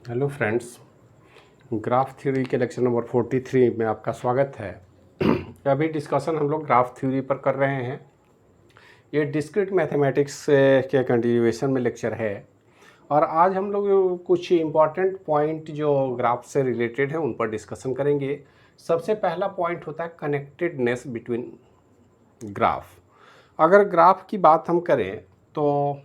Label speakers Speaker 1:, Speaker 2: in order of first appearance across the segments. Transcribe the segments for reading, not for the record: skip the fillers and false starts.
Speaker 1: Hello friends, graph theory के lecture number 43 में आपका स्वागत है। अभी डिस्कशन हम लोग ग्राफ थ्योरी पर कर रहे हैं। ये डिस्क्रीट मैथमेटिक्स के कंटिन्यूएशन में लेक्चर है और आज हम लोग कुछ इम्पॉर्टेंट पॉइंट जो ग्राफ से रिलेटेड है उन पर डिस्कशन करेंगे। सबसे पहला पॉइंट होता है कनेक्टेडनेस बिटवीन ग्राफ। अगर ग्राफ की बात हम करें तो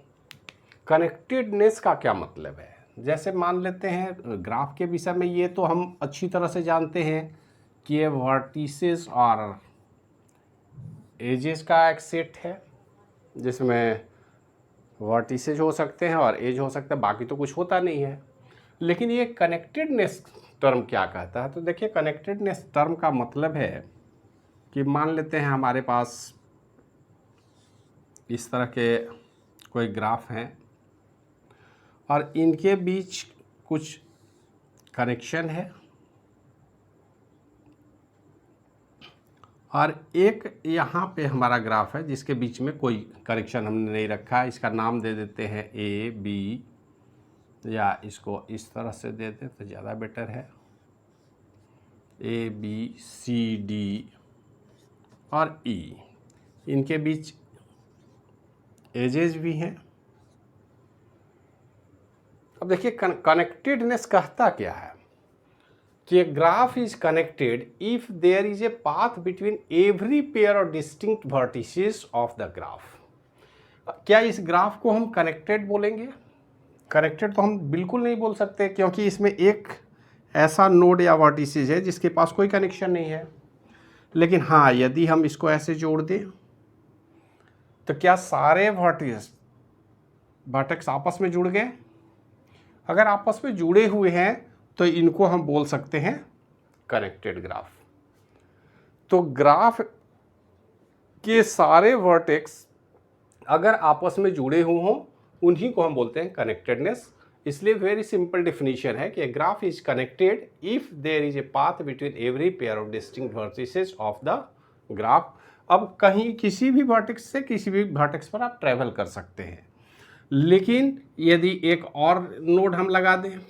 Speaker 1: कनेक्टेडनेस का क्या मतलब है। जैसे मान लेते हैं ग्राफ के विषय में, ये तो हम अच्छी तरह से जानते हैं कि ये वर्टिसेस और एजेस का एक सेट है जिसमें वर्टिसेस हो सकते हैं और एज हो सकता है, बाकी तो कुछ होता नहीं है। लेकिन ये कनेक्टेडनेस टर्म क्या कहता है, तो देखिए कनेक्टेडनेस टर्म का मतलब है कि मान लेते हैं हमारे पास इस तरह के कोई ग्राफ हैं और इनके बीच कुछ कनेक्शन है और एक यहाँ पे हमारा ग्राफ है जिसके बीच में कोई कनेक्शन हमने नहीं रखा है। इसका नाम दे देते हैं ए बी, या इसको इस तरह से दे दें तो ज़्यादा बेटर है, ए बी सी डी और ई। इनके बीच एजेस भी हैं। अब देखिए कनेक्टेडनेस कहता क्या है कि a graph is connected if there is a path between every pair of distinct vertices of the graph। क्या इस ग्राफ को हम कनेक्टेड बोलेंगे? कनेक्टेड तो हम बिल्कुल नहीं बोल सकते, क्योंकि इसमें एक ऐसा नोड या वर्टिसेस है जिसके पास कोई कनेक्शन नहीं है। लेकिन हाँ, यदि हम इसको ऐसे जोड़ दें तो क्या सारे वर्टेक्स आपस में जुड़ गए? अगर आपस में जुड़े हुए हैं तो इनको हम बोल सकते हैं कनेक्टेड ग्राफ। तो ग्राफ के सारे वर्टेक्स अगर आपस में जुड़े हुए हों उन्हीं को हम बोलते हैं कनेक्टेडनेस। इसलिए वेरी सिंपल डेफिनेशन है कि graph is connected if there is a path between every pair of distinct vertices of the graph. अब कहीं किसी भी वर्टेक्स से किसी भी वर्टेक्स पर आप ट्रेवल कर सकते हैं, लेकिन यदि एक और नोड हम लगा दें,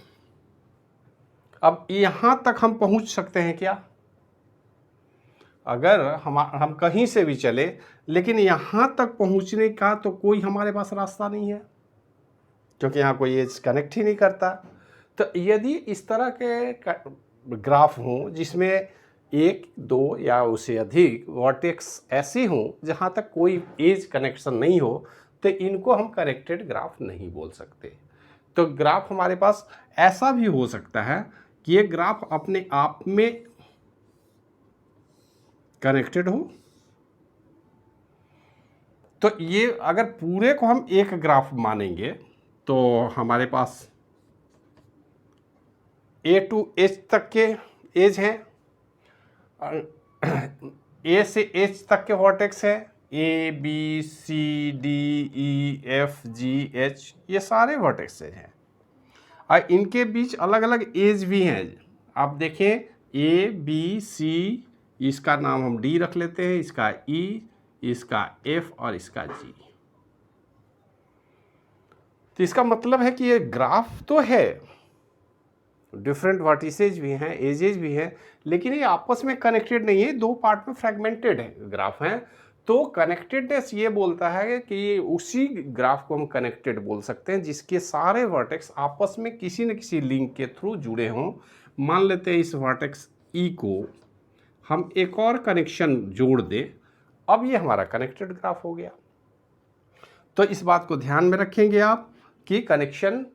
Speaker 1: अब यहां तक हम पहुंच सकते हैं क्या? अगर हम कहीं से भी चले, लेकिन यहां तक पहुंचने का तो कोई हमारे पास रास्ता नहीं है, क्योंकि यहां कोई एज कनेक्ट ही नहीं करता। तो यदि इस तरह के ग्राफ हों जिसमें एक दो या उससे अधिक वर्टेक्स ऐसे हों जहां तक कोई एज कनेक्शन नहीं हो, तो इनको हम कनेक्टेड ग्राफ नहीं बोल सकते। तो ग्राफ हमारे पास ऐसा भी हो सकता है कि ये ग्राफ अपने आप में कनेक्टेड हो। तो ये अगर पूरे को हम एक ग्राफ मानेंगे तो हमारे पास ए टू एच तक के एज हैं, ए से एच तक के वर्टेक्स है, A B C D E F G H, ये सारे वर्टेक्स हैं और इनके बीच अलग अलग एज भी हैं। आप देखें ए बी सी, इसका नाम हम डी रख लेते हैं, इसका ई, इसका एफ और इसका जी। तो इसका मतलब है कि ये ग्राफ तो है, डिफरेंट वर्टिसेज भी हैं, एजेज भी हैं, लेकिन ये आपस में कनेक्टेड नहीं है, दो पार्ट में फ्रेगमेंटेड है ग्राफ हैं। तो कनेक्टेडनेस ये बोलता है कि उसी ग्राफ को हम कनेक्टेड बोल सकते हैं जिसके सारे वर्टेक्स आपस में किसी न किसी लिंक के थ्रू जुड़े हों। मान लेते हैं इस वर्टेक्स ई को हम एक और कनेक्शन जोड़ दें, अब ये हमारा कनेक्टेड ग्राफ हो गया। तो इस बात को ध्यान में रखेंगे आप कि कनेक्शन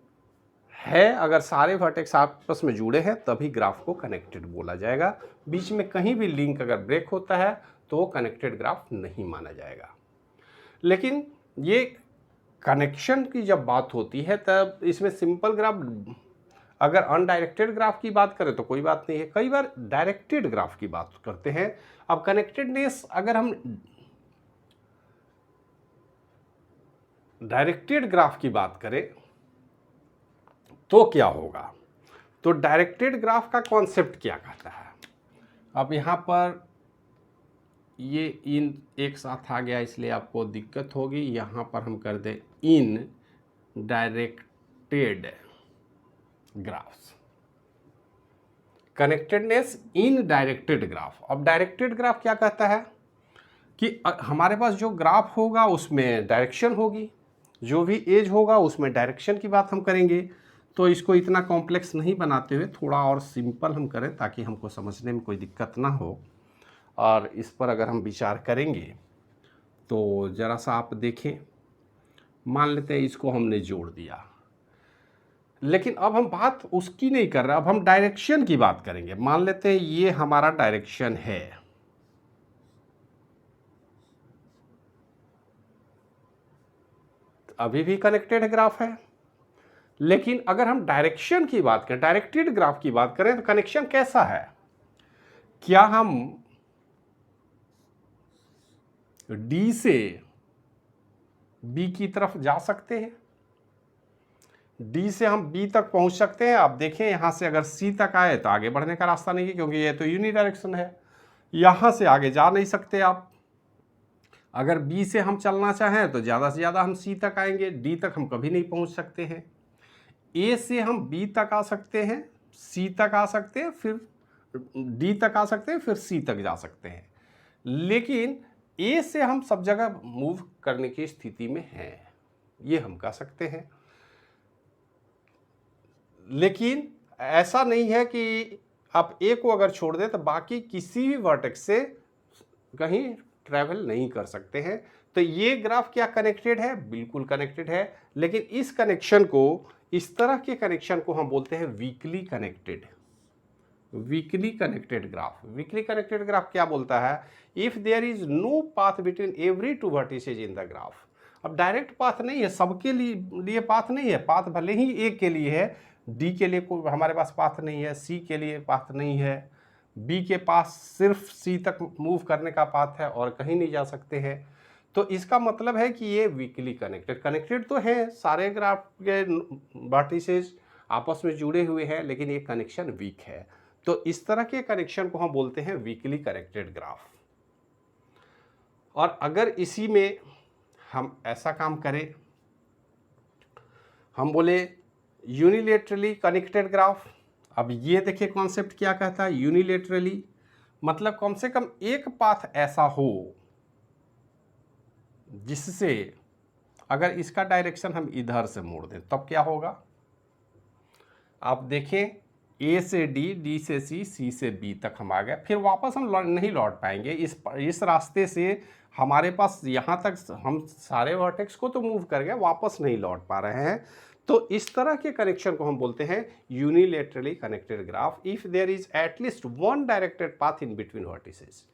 Speaker 1: है, अगर सारे वर्टेक्स आपस में जुड़े हैं तभी ग्राफ को कनेक्टेड बोला जाएगा। बीच में कहीं भी लिंक अगर ब्रेक होता है तो वो कनेक्टेड ग्राफ नहीं माना जाएगा। लेकिन ये कनेक्शन की जब बात होती है तब इसमें सिंपल ग्राफ, अगर अनडायरेक्टेड ग्राफ की बात करें तो कोई बात नहीं है, कई बार डायरेक्टेड ग्राफ की बात करते हैं। अब कनेक्टेडनेस अगर हम डायरेक्टेड ग्राफ की बात करें तो क्या होगा, तो डायरेक्टेड ग्राफ का कॉन्सेप्ट क्या कहता है। अब यहाँ पर ये इन एक साथ आ गया इसलिए आपको दिक्कत होगी, यहाँ पर हम कर दें इन डायरेक्टेड ग्राफ्स। कनेक्टेडनेस इन डायरेक्टेड ग्राफ। अब डायरेक्टेड ग्राफ क्या कहता है कि हमारे पास जो ग्राफ होगा उसमें डायरेक्शन होगी, जो भी एज होगा उसमें डायरेक्शन की बात हम करेंगे। तो इसको इतना कॉम्प्लेक्स नहीं बनाते हुए थोड़ा और सिंपल हम करें ताकि हमको समझने में कोई दिक्कत ना हो। और इस पर अगर हम विचार करेंगे तो ज़रा सा आप देखें, मान लेते हैं इसको हमने जोड़ दिया, लेकिन अब हम बात उसकी नहीं कर रहे, अब हम डायरेक्शन की बात करेंगे। मान लेते हैं ये हमारा डायरेक्शन है, अभी भी कनेक्टेड ग्राफ है, लेकिन अगर हम डायरेक्शन की बात करें, डायरेक्टेड ग्राफ की बात करें, तो कनेक्शन कैसा है? क्या हम डी से बी की तरफ जा सकते हैं? डी से हम बी तक पहुंच सकते हैं। आप देखें यहां से अगर सी तक आए तो आगे बढ़ने का रास्ता नहीं है, क्योंकि ये तो यूनिडायरेक्शन है, यहां से आगे जा नहीं सकते आप। अगर बी से हम चलना चाहें तो ज़्यादा से ज़्यादा हम सी तक आएंगे, डी तक हम कभी नहीं पहुंच सकते हैं। ए से हम बी तक आ सकते हैं, सी तक आ सकते हैं, फिर डी तक आ सकते हैं, फिर सी तक जा सकते हैं, लेकिन ए से हम सब जगह मूव करने की स्थिति में हैं, ये हम कह सकते हैं। लेकिन ऐसा नहीं है कि आप ए को अगर छोड़ दें तो बाकी किसी भी वर्टेक्स से कहीं ट्रैवल नहीं कर सकते हैं। तो ये ग्राफ क्या कनेक्टेड है? बिल्कुल कनेक्टेड है, लेकिन इस कनेक्शन को, इस तरह के कनेक्शन को हम बोलते हैं weakly connected. Weakly connected graph. Weakly connected graph क्या बोलता है? If there is no path between every two vertices in the graph. अब डायरेक्ट पाथ नहीं है, सबके लिए पाथ नहीं है। पाथ भले ही एक के लिए है, डी के लिए कोई हमारे पास पाथ नहीं है, सी के लिए पाथ नहीं है, बी के पास सिर्फ सी तक मूव करने का पाथ है और कहीं नहीं जा सकते हैं। तो इसका मतलब है कि ये वीकली कनेक्टेड तो है, सारे ग्राफ के वर्टिसेज आपस में जुड़े हुए हैं, लेकिन ये कनेक्शन वीक है। तो इस तरह के कनेक्शन को हम बोलते हैं वीकली कनेक्टेड ग्राफ। और अगर इसी में हम ऐसा काम करें, हम बोले यूनिलेटरली कनेक्टेड ग्राफ। अब ये देखिए कॉन्सेप्ट क्या कहता है, यूनिलेटरली मतलब कम से कम एक पाथ ऐसा हो जिससे अगर इसका डायरेक्शन हम इधर से मोड़ दें तब क्या होगा। आप देखें ए से डी, डी से सी, सी से बी तक हम आ गए, फिर वापस हम नहीं लौट पाएंगे। इस रास्ते से हमारे पास यहाँ तक हम सारे वर्टेक्स को तो मूव कर गए, वापस नहीं लौट पा रहे हैं। तो इस तरह के कनेक्शन को हम बोलते हैं unilaterally connected graph. If there is at least one directed path in between vertices,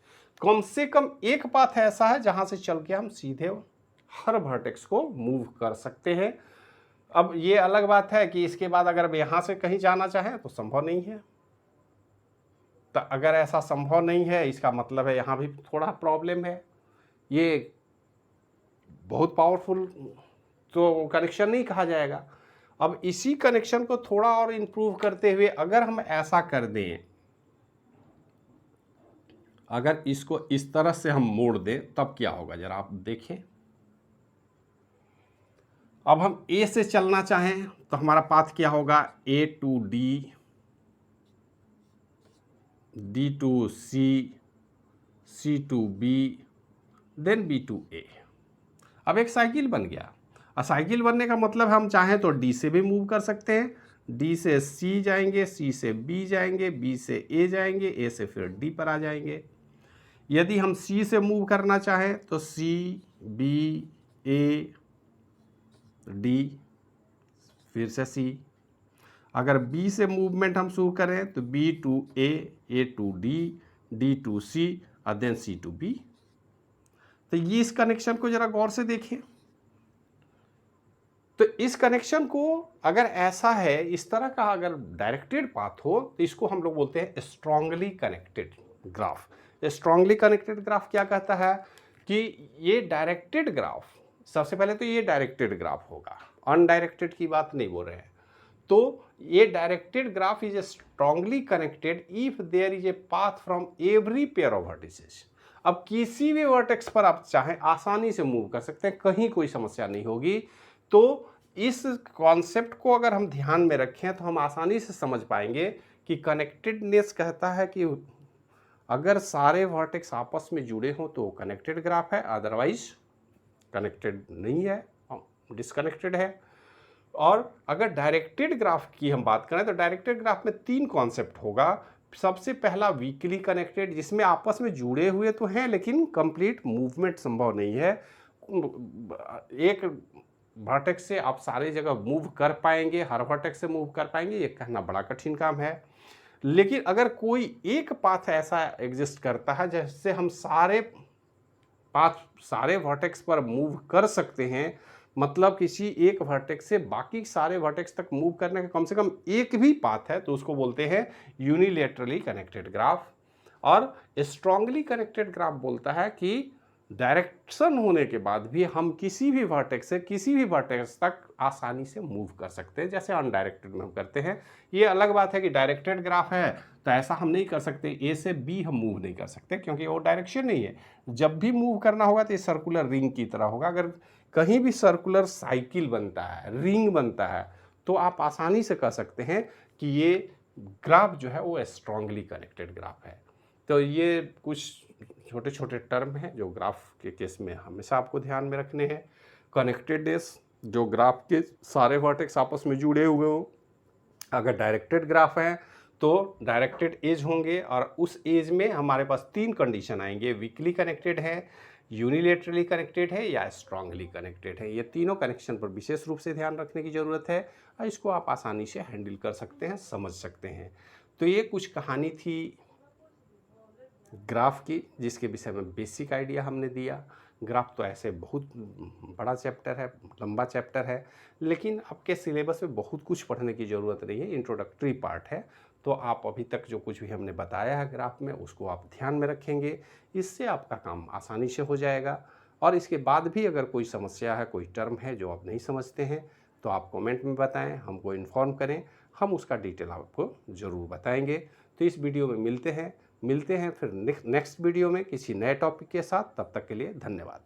Speaker 1: कम से कम एक पाथ ऐसा है जहां से चल के हम सीधे हर वर्टेक्स को मूव कर सकते हैं। अब ये अलग बात है कि इसके बाद अगर यहां से कहीं जाना चाहें तो संभव नहीं है। तो अगर ऐसा संभव नहीं है, इसका मतलब है यहां भी थोड़ा प्रॉब्लम है। ये बहुत पावरफुल तो कनेक्शन नहीं कहा जाएगा। अब इसी कनेक्शन को थोड़ा और इंप्रूव करते हुए अगर हम ऐसा कर दें, अगर इसको इस तरह से हम मोड़ दें तब क्या होगा जरा आप देखें। अब हम ए से चलना चाहें तो हमारा पाथ क्या होगा, A to D, D to C, C to B, then B to A. अब एक साइकिल बन गया। साइकिल बनने का मतलब हम चाहें तो डी से भी मूव कर सकते हैं, डी से सी जाएंगे, सी से बी जाएंगे, बी से ए जाएंगे, ए से फिर डी पर आ जाएंगे। यदि हम सी से मूव करना चाहें तो सी, बी, ए, डी, फिर से सी। अगर बी से मूवमेंट हम शुरू करें तो B to A, A to D, D to C और देन सी टू बी। तो ये इस कनेक्शन को जरा गौर से देखें। तो इस कनेक्शन को अगर ऐसा है, इस तरह का अगर डायरेक्टेड पाथ हो तो इसको हम लोग बोलते हैं strongly connected graph. Strongly connected graph क्या कहता है कि ये डायरेक्टेड ग्राफ, सबसे पहले तो ये डायरेक्टेड ग्राफ होगा, अनडायरेक्टेड की बात नहीं बोल रहे हैं। तो ये directed graph is strongly connected if there is a path from every pair of vertices. अब किसी भी वर्टेक्स पर आप चाहें आसानी से मूव कर सकते हैं, कहीं कोई समस्या नहीं होगी। तो इस कॉन्सेप्ट को अगर हम ध्यान में रखें तो हम आसानी से समझ पाएंगे कि कनेक्टेडनेस कहता है कि अगर सारे वर्टेक्स आपस में जुड़े हों तो कनेक्टेड ग्राफ है, अदरवाइज कनेक्टेड नहीं है, डिसकनेक्टेड है। और अगर डायरेक्टेड ग्राफ की हम बात करें तो डायरेक्टेड ग्राफ में 3 कॉन्सेप्ट होगा। सबसे पहला वीकली कनेक्टेड, जिसमें आपस में जुड़े हुए तो हैं लेकिन कंप्लीट मूवमेंट संभव नहीं है। एक वर्टेक्स से आप सारी जगह मूव कर पाएंगे, हर वर्टेक्स से मूव कर पाएंगे, ये कहना बड़ा कठिन काम है। लेकिन अगर कोई एक पाथ ऐसा एग्जिस्ट करता है जिससे हम सारे वर्टेक्स पर मूव कर सकते हैं, मतलब किसी एक वर्टेक्स से बाकी सारे वर्टेक्स तक मूव करने का कम से कम एक भी पाथ है, तो उसको बोलते हैं यूनिलेटरली कनेक्टेड ग्राफ। और स्ट्रांगली कनेक्टेड ग्राफ बोलता है कि डायरेक्शन होने के बाद भी हम किसी भी वर्टेक्स से किसी भी वर्टेक्स तक आसानी से मूव कर सकते हैं, जैसे अनडायरेक्टेड में हम करते हैं। ये अलग बात है कि डायरेक्टेड ग्राफ है तो ऐसा हम नहीं कर सकते, ए से बी हम मूव नहीं कर सकते क्योंकि वो डायरेक्शन नहीं है। जब भी मूव करना होगा तो ये सर्कुलर रिंग की तरह होगा। अगर कहीं भी सर्कुलर साइकिल बनता है, रिंग बनता है, तो आप आसानी से कह सकते हैं कि ये ग्राफ जो है वो स्ट्रांगली कनेक्टेड ग्राफ है। तो ये कुछ छोटे छोटे टर्म हैं जो ग्राफ के केस में हमेशा आपको ध्यान में रखने हैं। कनेक्टेडनेस, जो ग्राफ के सारे वर्टेक्स आपस में जुड़े हुए हों। अगर डायरेक्टेड ग्राफ है तो डायरेक्टेड एज होंगे और उस एज में हमारे पास 3 कंडीशन आएंगे, वीकली कनेक्टेड है, यूनिलेटरली कनेक्टेड है या स्ट्रांगली कनेक्टेड है। ये तीनों कनेक्शन पर विशेष रूप से ध्यान रखने की ज़रूरत है और इसको आप आसानी से हैंडल कर सकते हैं, समझ सकते हैं। तो ये कुछ कहानी थी ग्राफ की, जिसके विषय में बेसिक आइडिया हमने दिया। ग्राफ तो ऐसे बहुत बड़ा चैप्टर है, लंबा चैप्टर है, लेकिन आपके सिलेबस में बहुत कुछ पढ़ने की ज़रूरत नहीं है, इंट्रोडक्टरी पार्ट है। तो आप अभी तक जो कुछ भी हमने बताया है ग्राफ में, उसको आप ध्यान में रखेंगे, इससे आपका काम आसानी से हो जाएगा। और इसके बाद भी अगर कोई समस्या है, कोई टर्म है जो आप नहीं समझते हैं, तो आप कमेंट में बताएं, हमको इन्फॉर्म करें, हम उसका डिटेल आपको ज़रूर बताएंगे। तो इस वीडियो में मिलते हैं फिर नेक्स्ट वीडियो में किसी नए टॉपिक के साथ। तब तक के लिए धन्यवाद।